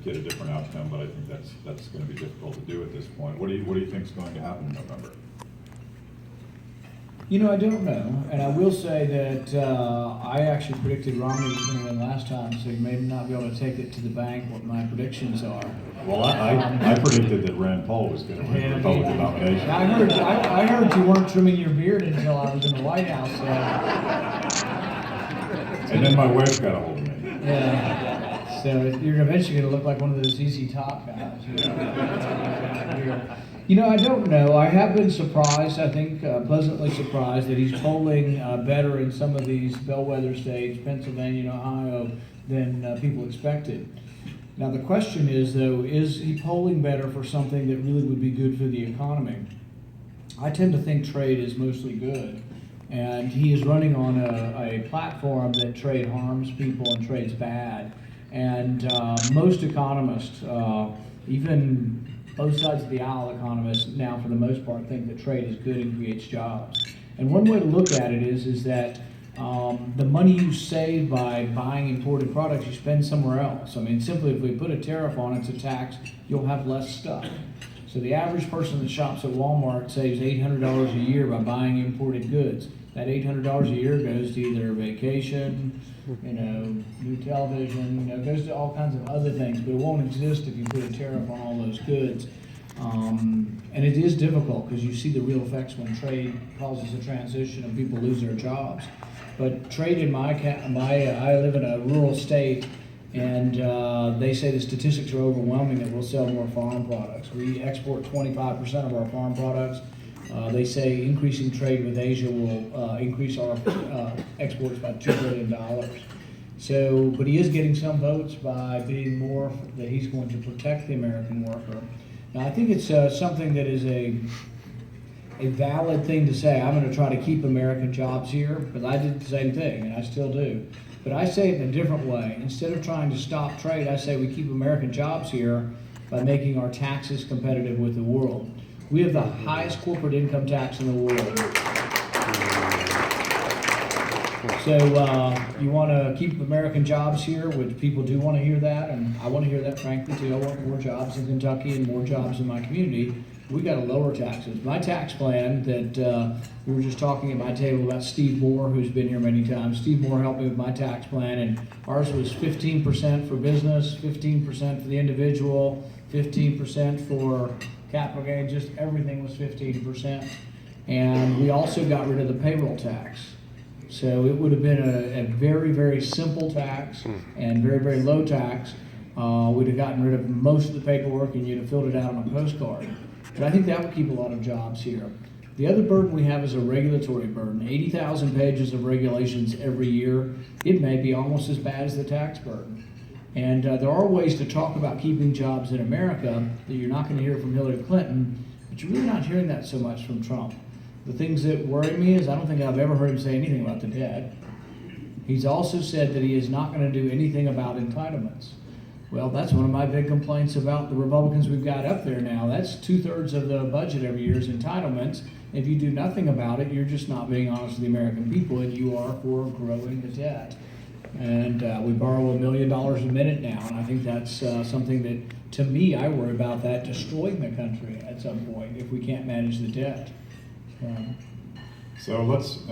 get a different outcome, but I think that's going to be difficult to do at this point. What do you think is going to happen in November? You know, I don't know, and I will say that I actually predicted Romney was going to win last time, so you may not be able to take it to the bank what my predictions are. Well, I predicted that Rand Paul was going to win the Republican nomination. I heard you weren't trimming your beard until I was in the White House. And then my wife got a hold of me. Yeah. So you're eventually going to look like one of those ZZ Top guys. You know, I don't know. I have been surprised, I think pleasantly surprised, that he's polling better in some of these bellwether states, Pennsylvania and Ohio, than people expected. Now the question is, though, is he polling better for something that really would be good for the economy? I tend to think trade is mostly good. And he is running on a platform that trade harms people and trade's bad. And most economists, even both sides of the aisle economists now for the most part think that trade is good and creates jobs. And one way to look at it is that the money you save by buying imported products you spend somewhere else. I mean, simply if we put a tariff on it, it's a tax, you'll have less stuff. So the average person that shops at Walmart saves $800 a year by buying imported goods. That $800 a year goes to either vacation, new television, goes to all kinds of other things, but it won't exist if you put a tariff on all those goods. And it is difficult because you see the real effects when trade causes a transition and people lose their jobs. But trade in I live in a rural state, and they say the statistics are overwhelming that we'll sell more farm products. We export 25% of our farm products. They say increasing trade with Asia will increase our exports by $2 billion. So, but he is getting some votes by being more that he's going to protect the American worker. Now, I think it's something that is a valid thing to say. I'm going to try to keep American jobs here, because I did the same thing, and I still do. But I say it in a different way. Instead of trying to stop trade, I say we keep American jobs here by making our taxes competitive with the world. We have the highest corporate income tax in the world. So you want to keep American jobs here, which people do want to hear that, and I want to hear that, frankly, too. I want more jobs in Kentucky and more jobs in my community. We got to lower taxes. My tax plan that we were just talking at my table about Steve Moore, who's been here many times. Steve Moore helped me with my tax plan, and ours was 15% for business, 15% for the individual, 15% for capital gain, just everything was 15%. And we also got rid of the payroll tax. So it would have been a very, very simple tax and very, very low tax. We'd have gotten rid of most of the paperwork and you'd have filled it out on a postcard. But I think that would keep a lot of jobs here. The other burden we have is a regulatory burden. 80,000 pages of regulations every year. It may be almost as bad as the tax burden. And there are ways to talk about keeping jobs in America that you're not going to hear from Hillary Clinton, but you're really not hearing that so much from Trump. The things that worry me is I don't think I've ever heard him say anything about the debt. He's also said that he is not going to do anything about entitlements. Well, that's one of my big complaints about the Republicans we've got up there now. That's 2/3 of the budget every year is entitlements. If you do nothing about it, you're just not being honest with the American people, and you are for growing the debt. And we borrow $1 million a minute now, and I think that's something that, to me, I worry about that destroying the country at some point if we can't manage the debt. So let's